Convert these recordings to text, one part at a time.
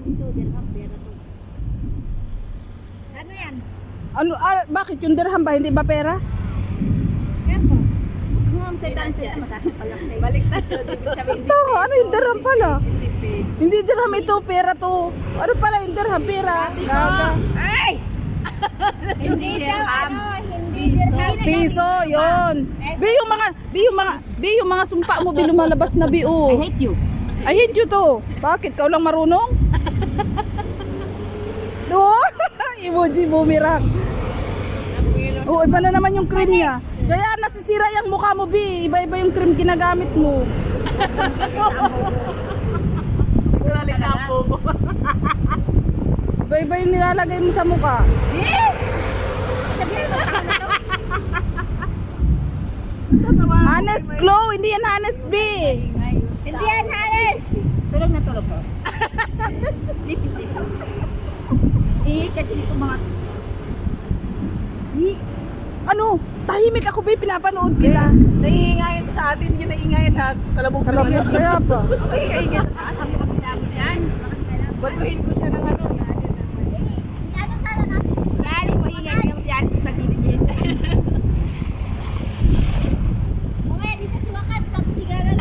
Ito, dirham, pera to. Ano yan? Ano, bakit yung dirham ba? Hindi ba pera? Yan po. Ang sedan sila masasapalak na. Baliktad to, ibig sabihin. Ito, ano yung dirham pala? Hindi peso. Hindi dirham ito, pera to. Ano pala yung dirham? Pera. Gaga. Ay! Hindi dirham. Hindi dirham. Piso, yon. Bi yung mga sumpa mo, bi lumalabas na bi, oh. I hate you. I hate you to. Bakit? Kau lang marunong? Oh, emoji boomerang. Oh, iba na naman yung cream niya. Kaya nasisira yung mukha mo, Bi. Iba-iba yung cream ginagamit mo. Iba-iba yung nilalagay mo sa mukha. Sabihin mo sa akin na to. Honest glow, hindi yan honest, B. Hindi yan, Hanes. Tulog na tulog ko. Sleepy, sleepy. Kasi dito mga... Ano? Tahimik ako, B. Pinapanood kita. Naiingayan sa atin, yun naiingayan sa kalabog. Kalabot kaya pa. Ay, taas ang mga pinagod yan. Batuhin ko siya ng ano. Ano sana natin? Si Alice, maingay niya si Alice sa gilid. Mamaya dito si Wakas, tapos sigaran.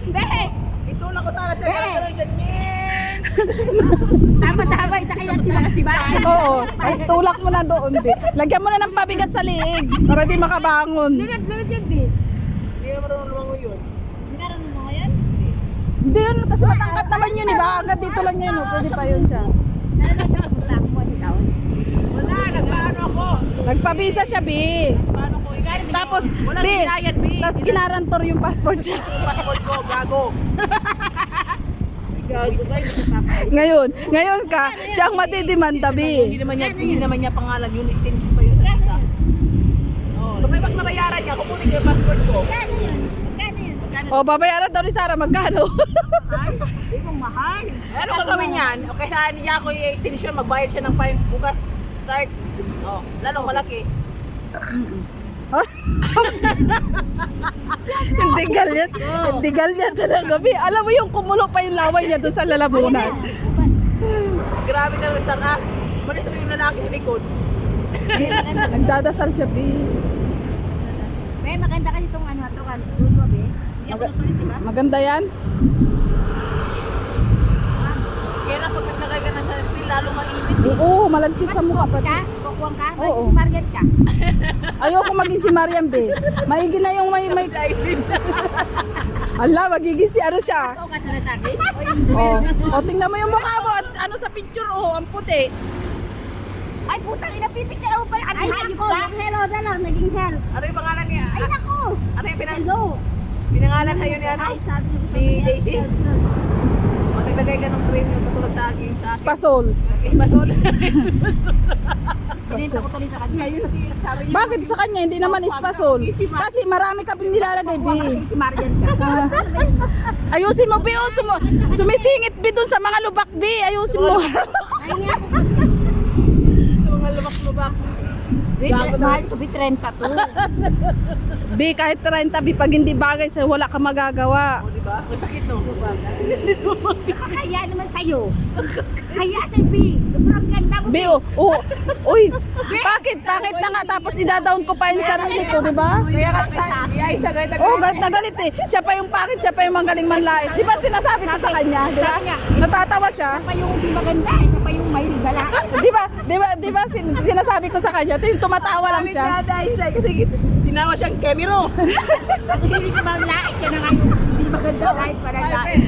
Behe! Itulak ko talaga siya. Eh! Ganun, ganyan. Tama-tama, isa kaya sila kasi ba? Oo. Ay, tulak mo na doon, B. Lagyan mo na ng pabigat sa liig para di makabangon. Lunod yan, di. Hindi na marunong lumango yun. Nagkaroon mo ngayon? Hindi yun, kasi matangkat naman yun, iba. Hanggang dito lang yun, oh. Pwede pa yun siya. Saan na siya pumunta ako mo sa taon? Wala, nagpaano ako. Nagpabisa siya, B. Paano ko? Ikaw, Tapos, walang B, binayad, B. tapos ginarantor yung passport siya. Passport ko, gago. Gago kayo. Ngayon ka, siya ang matidimanda, B. Hindi naman niya pangalan yun. Extension pa yun sa isa. Oh, pag nabayaran niya, kukunin niya yung passport ko. Kano yun? Kano yun? O, babayaran daw ni Sarah, magkano? Ay, hindi mong mahal. Ano gagawin niyan? Okay, saan niya ako i-extension, magbayad siya ng fines bukas. Start. Oh, lalong malaki. Hindi ganyan talaga, B. Alam mo yung kumulo pa yung laway niya doon sa lalabunan. Grabe na rin, Sarah. Malis na yung lalaki sa likod. Nagdadasal siya, B. May maganda kasi itong ano, trukan. Siguro ba, be? Hindi ako nakulit, diba? Maganda yan? Kaya na pag naglagay ka na sa screen, lalo mainit. Oo, malagkit sa mukha pa. Ka? Kukuwang ka? Oo. Bakit si Margaret ka? Ayoko maging si Mariam, B. Maigi na yung may... Sa isip. Ala, magiging si ano siya. Oo ka sinasabi? O, tingnan mo yung mukha mo at ano sa picture, oh, ang puti. Ay, putang ina, pipicture ako pala. Ay, hayop ka? Hello na lang, naging hell. Ano yung pangalan niya? Ay, naku! Ano yung Hello! pinangalan sa'yo ni ano? Ay, sabi ko Si Daisy? Pag naglagay ka ng cream yung katulad sa akin. Spasol. Basol. Pinenta ko tuloy sa kanya. Yun, sabi niya. Bakit sa kanya hindi naman ispasol? Kasi marami ka pang nilalagay, B. Si Margaret ka. Ayusin mo, B. Oh, sumisingit, B, dun sa mga lubak, B. Ayusin mo. Ay nga. Mga lumak-lubak. Mahal to be 30 to. B, kahit 30, B, pag hindi bagay sa'yo, wala ka magagawa. O, diba? Masakit no? Nakakaya naman sa'yo. Kaya sa'yo, B. Ang ganda mo, B, uy, bakit na nga, tapos idadown ko pa yung sarili ko, di ba? Kaya ka sa isa galit Oh, galit na galit eh. Siya pa yung pakit, siya pa yung magaling manlait. Di ba sinasabi ko sa kanya, di ba? Natatawa siya. pa yung hindi maganda. Isa pa yung may galaan. Di ba sinasabi ko sa kanya, yung tumatawa lang siya. Tinawa siyang Kemiro. Hindi siya maglait. Siya na nga yung hindi maganda. Kahit parang lait.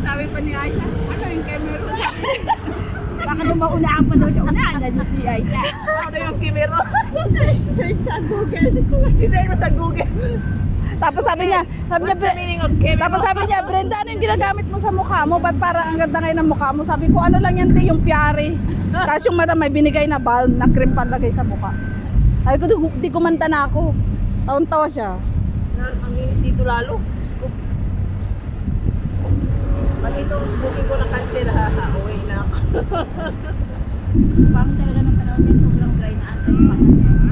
Sabi pa ni Aisha, ano yung Kemiro? Baka nung maunahan pa daw siya. Unahan na niya si Aisha. Ano yung Kemiro? Search sa Google. I-search mo sa Google. Tapos sabi niya, What's the meaning of Kemiro? tapos sabi niya, Brenda, ano yung ginagamit mo sa mukha mo? Ba't parang ang ganda ngayon ng mukha mo? Sabi ko, ano lang yan, yung Piari. Tapos yung madam may binigay na balm na cream panlagay sa mukha. Sabi ko, di kumanta na ako. Taon-tawa siya. Ang init dito lalo. Pag ito, booking ko na cancel, uwi na ako. Parang talaga ng panahon yan. Sobrang dry na ata yung panahon.